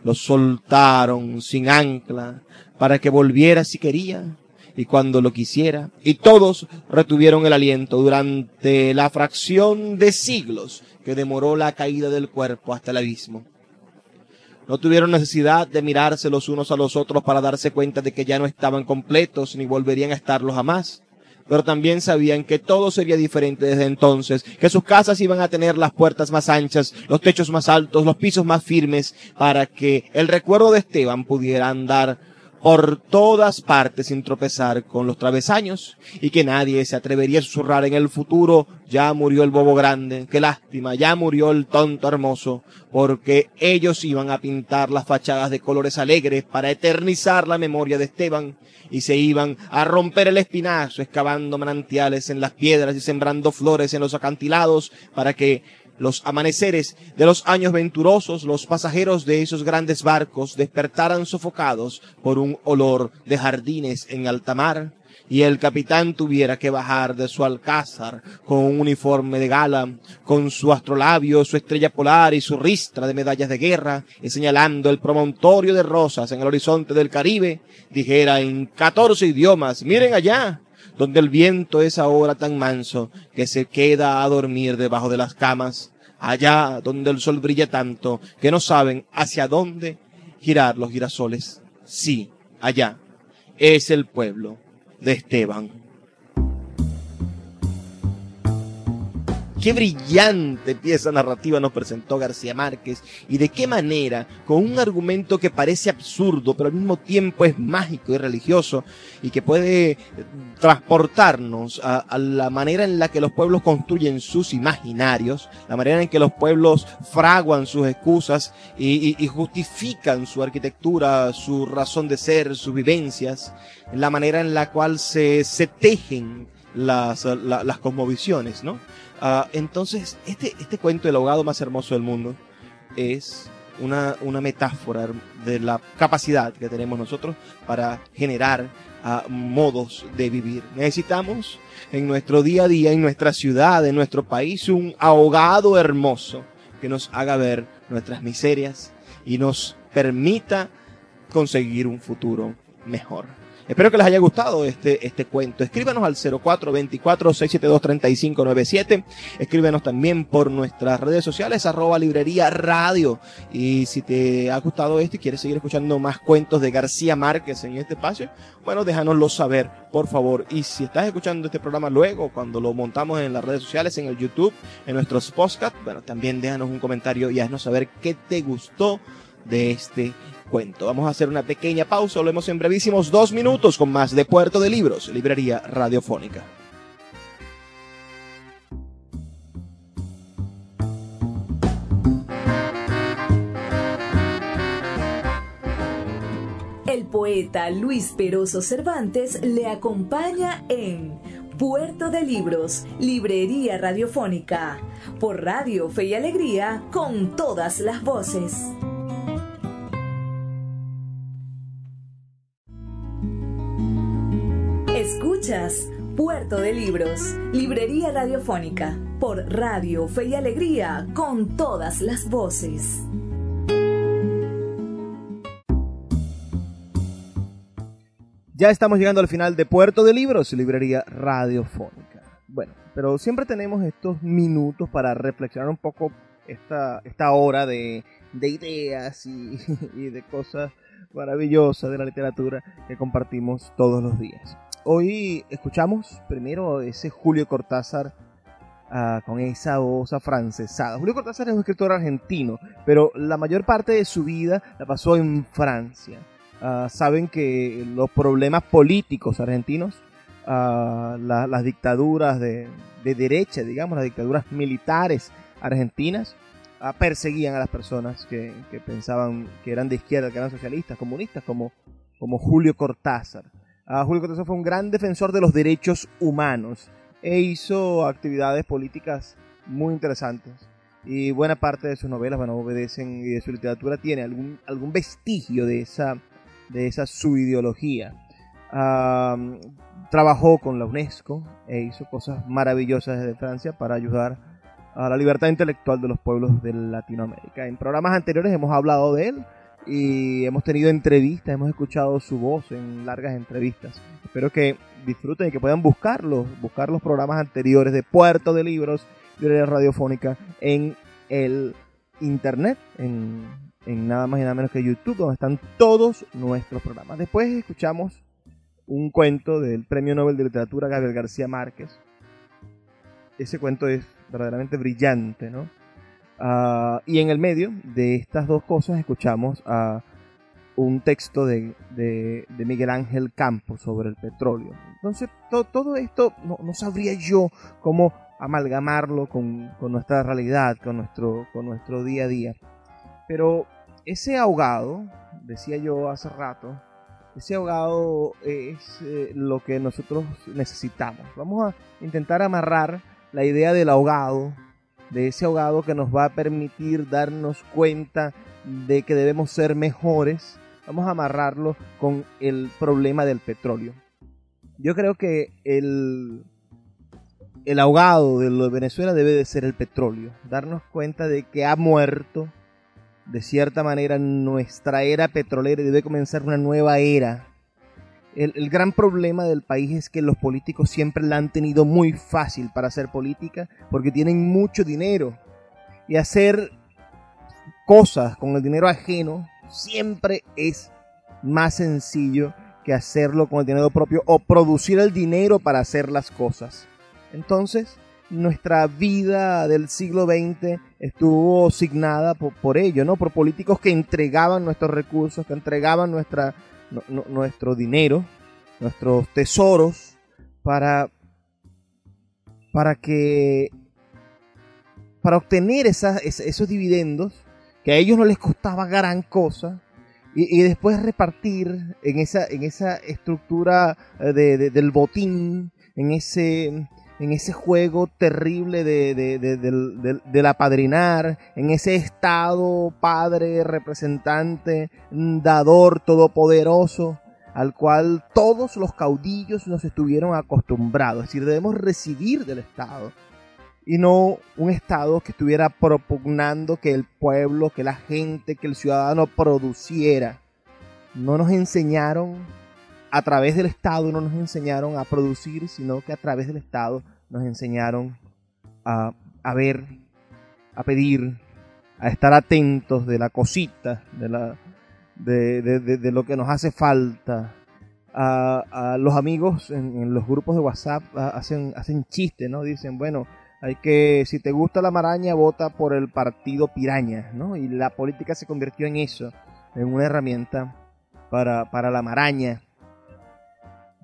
Lo soltaron sin ancla para que volviera si quería y cuando lo quisiera, y todos retuvieron el aliento durante la fracción de siglos que demoró la caída del cuerpo hasta el abismo. No tuvieron necesidad de mirarse los unos a los otros para darse cuenta de que ya no estaban completos ni volverían a estarlo jamás, pero también sabían que todo sería diferente desde entonces, que sus casas iban a tener las puertas más anchas, los techos más altos, los pisos más firmes, para que el recuerdo de Esteban pudiera andar por todas partes sin tropezar con los travesaños, y que nadie se atrevería a susurrar en el futuro: ya murió el bobo grande, qué lástima, ya murió el tonto hermoso, porque ellos iban a pintar las fachadas de colores alegres para eternizar la memoria de Esteban, y se iban a romper el espinazo excavando manantiales en las piedras y sembrando flores en los acantilados para que los amaneceres de los años venturosos, los pasajeros de esos grandes barcos despertaran sofocados por un olor de jardines en alta mar, y el capitán tuviera que bajar de su alcázar con un uniforme de gala, con su astrolabio, su estrella polar y su ristra de medallas de guerra, y señalando el promontorio de rosas en el horizonte del Caribe, dijera en 14 idiomas: miren allá, donde el viento es ahora tan manso que se queda a dormir debajo de las camas, allá donde el sol brilla tanto que no saben hacia dónde girar los girasoles. Sí, allá es el pueblo de Esteban. Qué brillante pieza narrativa nos presentó García Márquez, y de qué manera, con un argumento que parece absurdo, pero al mismo tiempo es mágico y religioso, y que puede transportarnos a la manera en la que los pueblos construyen sus imaginarios, la manera en que los pueblos fraguan sus excusas y justifican su arquitectura, su razón de ser, sus vivencias, la manera en la cual se tejen las cosmovisiones, ¿no? Entonces, este cuento del ahogado más hermoso del mundo es una metáfora de la capacidad que tenemos nosotros para generar modos de vivir. Necesitamos en nuestro día a día, en nuestra ciudad, en nuestro país, un ahogado hermoso que nos haga ver nuestras miserias y nos permita conseguir un futuro mejor. Espero que les haya gustado este cuento. Escríbanos al 0424-672-3597. Escríbenos también por nuestras redes sociales, @librería radio. Y si te ha gustado esto y quieres seguir escuchando más cuentos de García Márquez en este espacio, bueno, déjanoslo saber, por favor. Y si estás escuchando este programa luego, cuando lo montamos en las redes sociales, en el YouTube, en nuestros podcasts, bueno, también déjanos un comentario y haznos saber qué te gustó de este cuento. Vamos a hacer una pequeña pausa, volvemos en brevísimos 2 minutos con más de Puerto de Libros, librería radiofónica. El poeta poeta Luis Peroso Cervantes le acompaña en Puerto de Libros, Librería Radiofónica, por Radio Fe y Alegría, con todas las voces. Escuchas Puerto de Libros, Librería Radiofónica, por Radio Fe y Alegría, con todas las voces. Ya estamos llegando al final de Puerto de Libros, Librería Radiofónica. Bueno, pero siempre tenemos estos minutos para reflexionar un poco esta hora de ideas y de cosas maravillosas de la literatura que compartimos todos los días. Hoy escuchamos primero ese Julio Cortázar con esa voz afrancesada. Julio Cortázar es un escritor argentino, pero la mayor parte de su vida la pasó en Francia. Saben que los problemas políticos argentinos, las dictaduras de derecha, digamos, las dictaduras militares argentinas, perseguían a las personas que pensaban que eran de izquierda, que eran socialistas, comunistas, como Julio Cortázar. Julio Cortázar fue un gran defensor de los derechos humanos e hizo actividades políticas muy interesantes. Y buena parte de sus novelas, obedecen, y de su literatura tiene algún vestigio de esa su ideología. Trabajó con la UNESCO e hizo cosas maravillosas desde Francia para ayudar a la libertad intelectual de los pueblos de Latinoamérica. En programas anteriores hemos hablado de él y hemos tenido entrevistas, hemos escuchado su voz en largas entrevistas. Espero que disfruten y que puedan buscar los programas anteriores de Puerto de Libros, Librería Radiofónica, en el internet, en nada más y nada menos que YouTube, donde están todos nuestros programas. Después escuchamos un cuento del Premio Nobel de Literatura Gabriel García Márquez. Ese cuento es verdaderamente brillante, ¿no? Y en el medio de estas dos cosas escuchamos un texto de Miguel Ángel Campos sobre el petróleo. Entonces todo esto no sabría yo cómo amalgamarlo con nuestra realidad, con nuestro día a día. Pero ese ahogado, decía yo hace rato, ese ahogado es lo que nosotros necesitamos. Vamos a intentar amarrar la idea del ahogado, de ese ahogado que nos va a permitir darnos cuenta de que debemos ser mejores. Vamos a amarrarlo con el problema del petróleo. Yo creo que el ahogado de lo de Venezuela debe de ser el petróleo. Darnos cuenta de que ha muerto, de cierta manera, nuestra era petrolera y debe comenzar una nueva era. El gran problema del país es que los políticos siempre la han tenido muy fácil para hacer política porque tienen mucho dinero. Y hacer cosas con el dinero ajeno siempre es más sencillo que hacerlo con el dinero propio o producir el dinero para hacer las cosas. Entonces, nuestra vida del siglo XX estuvo signada por ello, ¿no? Por políticos que entregaban nuestros recursos, que entregaban nuestro dinero, nuestros tesoros, para obtener esos dividendos que a ellos no les costaba gran cosa, y después repartir en esa estructura del botín, en ese juego terrible del apadrinar, en ese estado padre, representante, dador, todopoderoso, al cual todos los caudillos nos estuvieron acostumbrados. Es decir, debemos recibir del Estado, y no un Estado que estuviera propugnando que el pueblo, que la gente, que el ciudadano produciera. No nos enseñaron a través del Estado, no nos enseñaron a producir, sino que a través del Estado nos enseñaron a ver, a pedir, a estar atentos de la cosita, de lo que nos hace falta. A los amigos en los grupos de WhatsApp hacen chistes, ¿no? Dicen, bueno, si te gusta la maraña, vota por el partido piraña, ¿no? Y la política se convirtió en eso, en una herramienta para la maraña.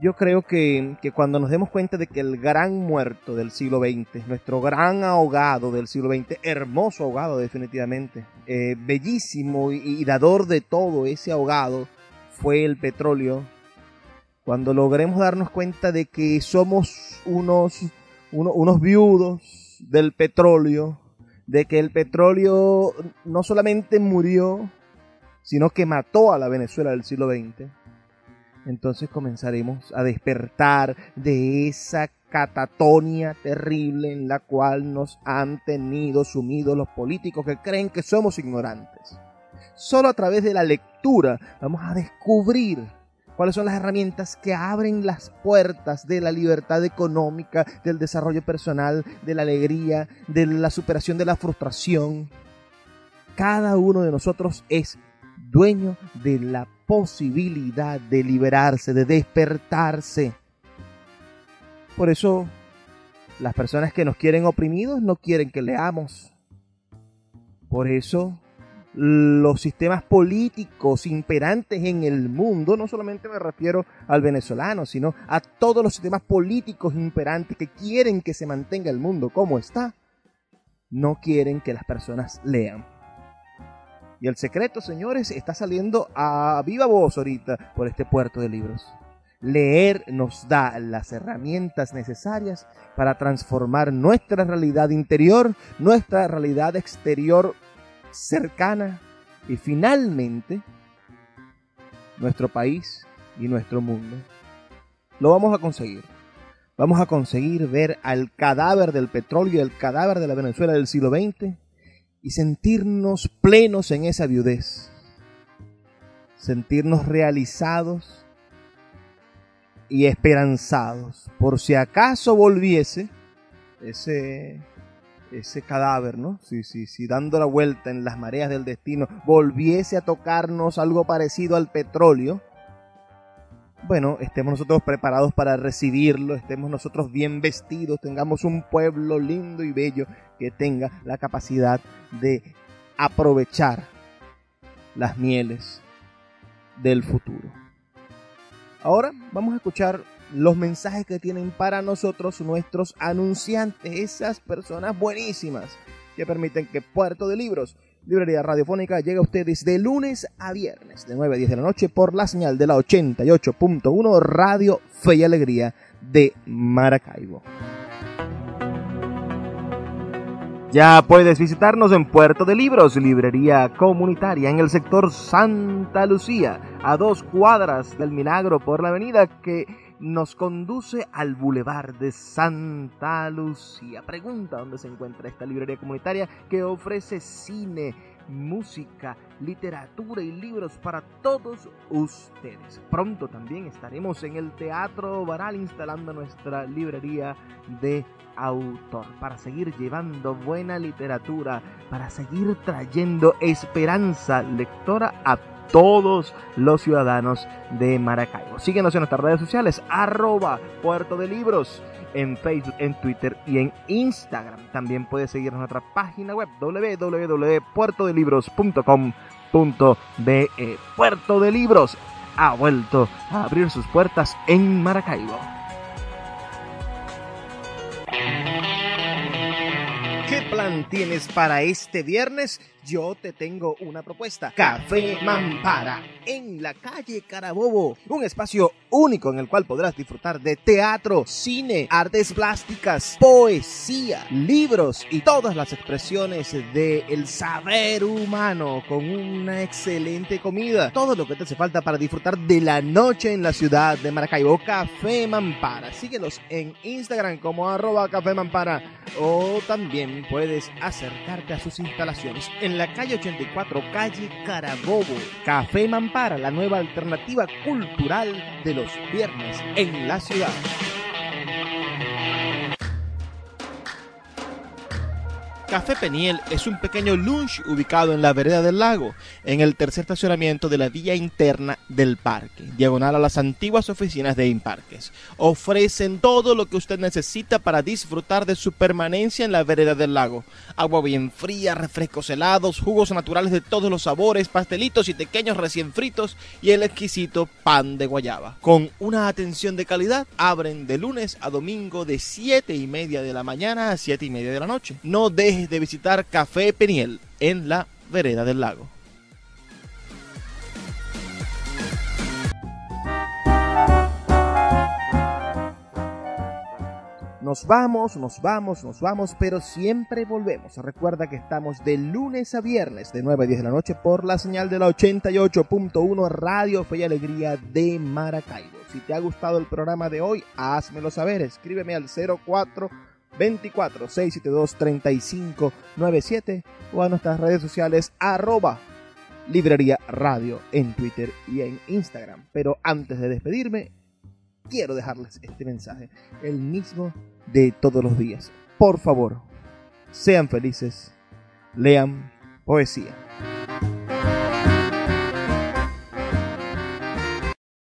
Yo creo que cuando nos demos cuenta de que el gran muerto del siglo XX, nuestro gran ahogado del siglo XX, hermoso ahogado definitivamente, bellísimo y dador de todo ese ahogado, fue el petróleo, cuando logremos darnos cuenta de que somos unos viudos del petróleo, de que el petróleo no solamente murió, sino que mató a la Venezuela del siglo XX, entonces comenzaremos a despertar de esa catatonia terrible en la cual nos han tenido sumidos los políticos que creen que somos ignorantes. Solo a través de la lectura vamos a descubrir cuáles son las herramientas que abren las puertas de la libertad económica, del desarrollo personal, de la alegría, de la superación de la frustración. Cada uno de nosotros es dueño de la posibilidad de liberarse, de despertarse. Por eso, las personas que nos quieren oprimidos no quieren que leamos. Por eso, los sistemas políticos imperantes en el mundo, no solamente me refiero al venezolano, sino a todos los sistemas políticos imperantes que quieren que se mantenga el mundo como está, no quieren que las personas lean. Y el secreto, señores, está saliendo a viva voz ahorita por este puerto de libros. Leer nos da las herramientas necesarias para transformar nuestra realidad interior, nuestra realidad exterior cercana y finalmente nuestro país y nuestro mundo. Lo vamos a conseguir. Vamos a conseguir ver al cadáver del petróleo y el cadáver de la Venezuela del siglo XX y sentirnos plenos en esa viudez, sentirnos realizados y esperanzados, por si acaso volviese ese cadáver, ¿no? Si dando la vuelta en las mareas del destino volviese a tocarnos algo parecido al petróleo, bueno, estemos nosotros preparados para recibirlo, estemos nosotros bien vestidos, tengamos un pueblo lindo y bello que tenga la capacidad de aprovechar las mieles del futuro. Ahora vamos a escuchar los mensajes que tienen para nosotros nuestros anunciantes, esas personas buenísimas que permiten que Puerto de Libros, librería radiofónica, llegue a ustedes de lunes a viernes, de 9 a 10 de la noche, por la señal de la 88.1 Radio Fe y Alegría de Maracaibo. Ya puedes visitarnos en Puerto de Libros, librería comunitaria en el sector Santa Lucía, a 2 cuadras del Milagro por la avenida que nos conduce al Boulevard de Santa Lucía. Pregunta dónde se encuentra esta librería comunitaria que ofrece cine, música, literatura y libros para todos ustedes. Pronto también estaremos en el Teatro Baral instalando nuestra librería de autor para seguir llevando buena literatura, para seguir trayendo esperanza lectora a todos los ciudadanos de Maracaibo. Síguenos en nuestras redes sociales, @Puerto de Libros, en Facebook, en Twitter y en Instagram. También puedes seguirnos en nuestra página web www.puertodelibros.com.be. Puerto de Libros ha vuelto a abrir sus puertas en Maracaibo. ¿Qué plan tienes para este viernes? Yo te tengo una propuesta. Café Mampara, en la calle Carabobo. Un espacio único en el cual podrás disfrutar de teatro, cine, artes plásticas, poesía, libros y todas las expresiones del saber humano, con una excelente comida. Todo lo que te hace falta para disfrutar de la noche en la ciudad de Maracaibo. Café Mampara. Síguelos en Instagram como @Café Mampara, o también puedes acercarte a sus instalaciones en la calle 84, calle Carabobo. Café Mampara, la nueva alternativa cultural de los viernes en la ciudad. Café Peniel es un pequeño lunch ubicado en la vereda del lago, en el tercer estacionamiento de la vía interna del parque, diagonal a las antiguas oficinas de Imparques. Ofrecen todo lo que usted necesita para disfrutar de su permanencia en la vereda del lago. Agua bien fría, refrescos helados, jugos naturales de todos los sabores, pastelitos y pequeños recién fritos y el exquisito pan de guayaba. Con una atención de calidad, abren de lunes a domingo de 7:30 de la mañana a 7:30 de la noche. No dejes de visitar Café Peniel en la vereda del lago. Nos vamos, pero siempre volvemos. Recuerda que estamos de lunes a viernes de 9 a 10 de la noche por la señal de la 88.1 Radio Fe y Alegría de Maracaibo. Si te ha gustado el programa de hoy, házmelo saber. Escríbeme al 0424-672-3597 o a nuestras redes sociales @Librería Radio en Twitter y en Instagram. Pero antes de despedirme, quiero dejarles este mensaje, el mismo de todos los días. Por favor, sean felices, lean poesía.